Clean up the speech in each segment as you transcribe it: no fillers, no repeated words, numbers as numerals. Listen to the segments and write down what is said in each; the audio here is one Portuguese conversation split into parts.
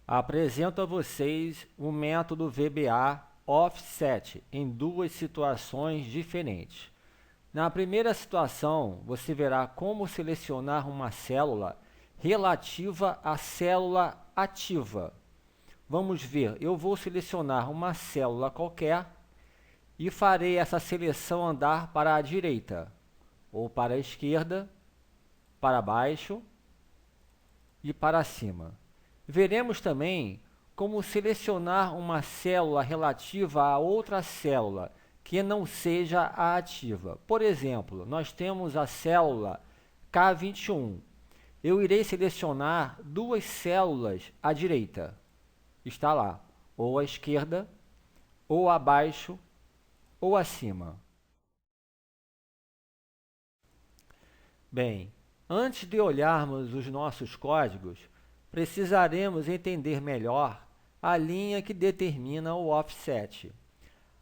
Apresento a vocês o método VBA Offset em duas situações diferentes. Na primeira situação, você verá como selecionar uma célula relativa à célula ativa. Vamos ver, eu vou selecionar uma célula qualquer e farei essa seleção andar para a direita, ou para a esquerda, para baixo e para cima. Veremos também como selecionar uma célula relativa a outra célula que não seja a ativa. Por exemplo, nós temos a célula K21. Eu irei selecionar duas células à direita. Está lá, ou à esquerda, ou abaixo, ou acima. Bem, antes de olharmos os nossos códigos, precisaremos entender melhor a linha que determina o offset.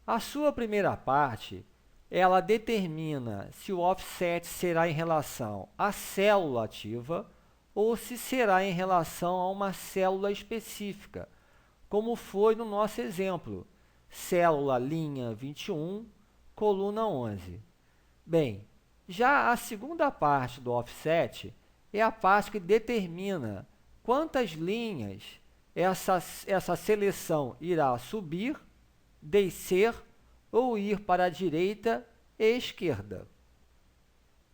A sua primeira parte, ela determina se o offset será em relação à célula ativa ou se será em relação a uma célula específica, como foi no nosso exemplo, célula linha 21, coluna 11. Bem, já a segunda parte do offset é a parte que determina quantas linhas essa seleção irá subir, descer ou ir para a direita e esquerda.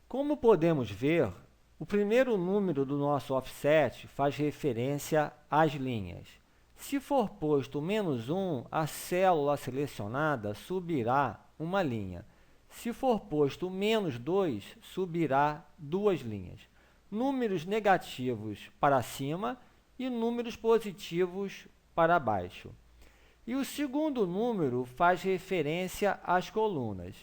Como podemos ver, o primeiro número do nosso offset faz referência às linhas. Se for posto -1, a célula selecionada subirá uma linha. Se for posto -2, subirá duas linhas. Números negativos para cima e números positivos para baixo. E o segundo número faz referência às colunas.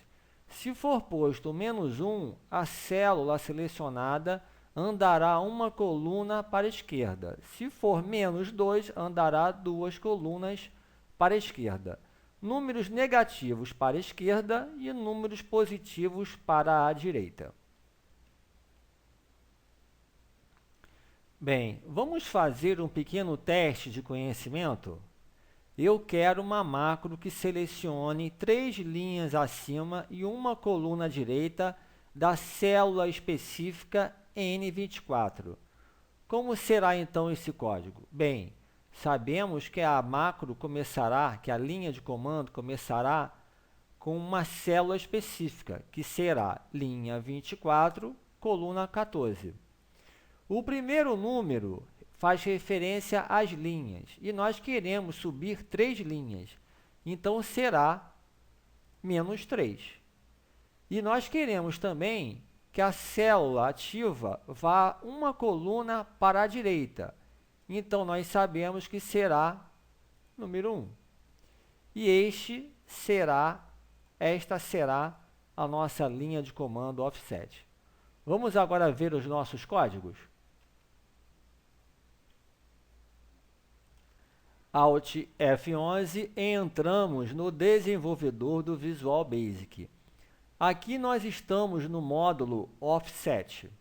Se for posto -1, a célula selecionada andará uma coluna para a esquerda. Se for -2, andará duas colunas para a esquerda. Números negativos para a esquerda e números positivos para a direita. Bem, vamos fazer um pequeno teste de conhecimento? Eu quero uma macro que selecione 3 linhas acima e uma coluna à direita da célula específica N24. Como será então esse código? Bem, sabemos que a macro começará, que a linha de comando começará com uma célula específica, que será linha 24, coluna 14. O primeiro número faz referência às linhas, e nós queremos subir 3 linhas, então será -3. E nós queremos também que a célula ativa vá uma coluna para a direita, então nós sabemos que será número 1. E esta será a nossa linha de comando offset. Vamos agora ver os nossos códigos? Alt F11 e entramos no desenvolvedor do Visual Basic. Aqui nós estamos no módulo Offset.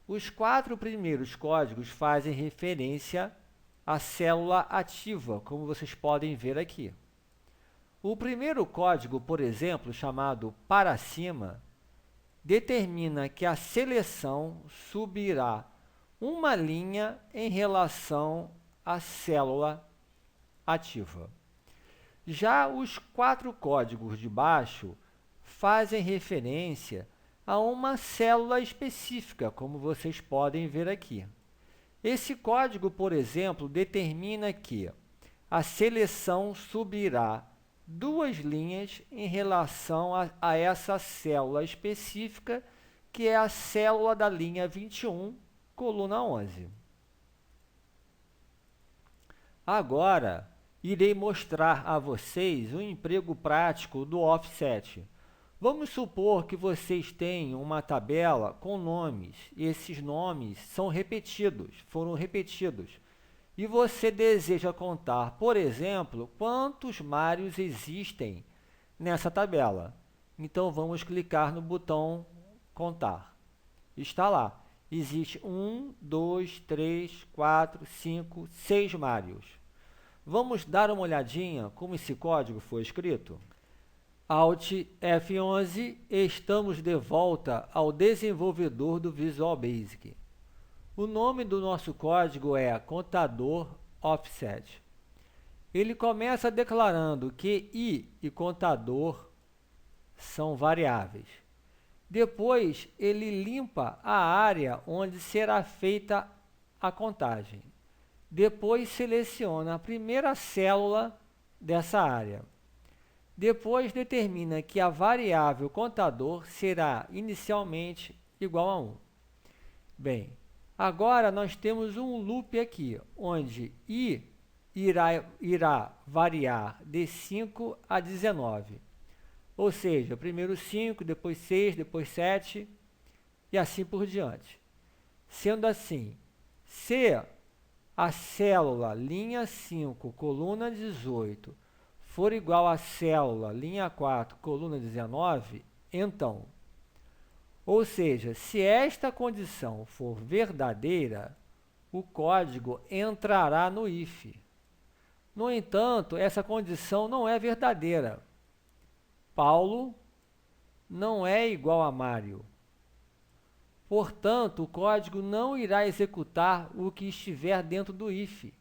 Os 4 primeiros códigos fazem referência à célula ativa, como vocês podem ver aqui. O primeiro código, por exemplo, chamado para cima, determina que a seleção subirá uma linha em relação à célula ativa. Já os 4 códigos de baixo fazem referência a uma célula específica, como vocês podem ver aqui. Esse código, por exemplo, determina que a seleção subirá 2 linhas em relação a essa célula específica, que é a célula da linha 21, coluna 11. Agora, irei mostrar a vocês o emprego prático do offset. Vamos supor que vocês têm uma tabela com nomes, e esses nomes foram repetidos, e você deseja contar, por exemplo, quantos Mários existem nessa tabela. Então, vamos clicar no botão contar. Está lá. Existe 1, 2, 3, 4, 5, 6 Mários. Vamos dar uma olhadinha como esse código foi escrito? Alt F11, estamos de volta ao desenvolvedor do Visual Basic. O nome do nosso código é contador offset. Ele começa declarando que i e contador são variáveis. Depois, ele limpa a área onde será feita a contagem. Depois, seleciona a primeira célula dessa área. Depois, determina que a variável contador será inicialmente igual a 1. Bem, agora nós temos um loop aqui, onde i irá variar de 5 a 19. Ou seja, primeiro 5, depois 6, depois 7 e assim por diante. Sendo assim, se a célula linha 5, coluna 18, for igual à célula linha 4, coluna 19, então, ou seja, se esta condição for verdadeira, o código entrará no if. No entanto, essa condição não é verdadeira. Paulo não é igual a Mário. Portanto, o código não irá executar o que estiver dentro do if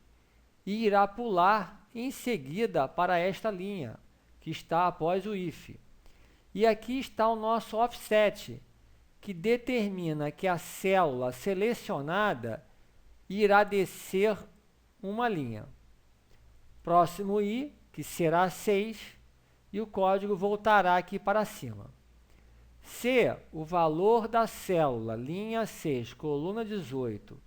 e irá pular em seguida para esta linha, que está após o if. E aqui está o nosso offset, que determina que a célula selecionada irá descer uma linha. Próximo i, que será 6, e o código voltará aqui para cima. Se o valor da célula linha 6, coluna 18,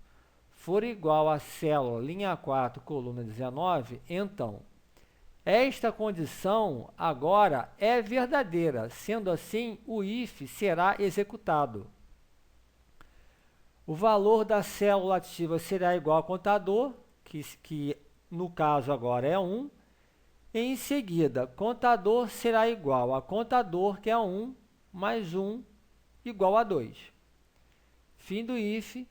for igual à célula linha 4, coluna 19, então, esta condição agora é verdadeira, sendo assim, o if será executado. O valor da célula ativa será igual ao contador, que no caso agora é 1. Em seguida, contador será igual a contador, que é 1, mais 1, igual a 2. Fim do if,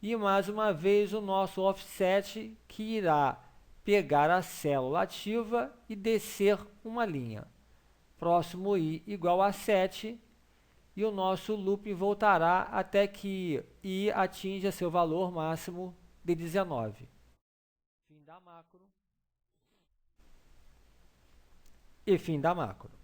e mais uma vez o nosso offset, que irá pegar a célula ativa e descer uma linha. Próximo i igual a 7, e o nosso loop voltará até que i atinja seu valor máximo de 19. Fim da macro. E fim da macro.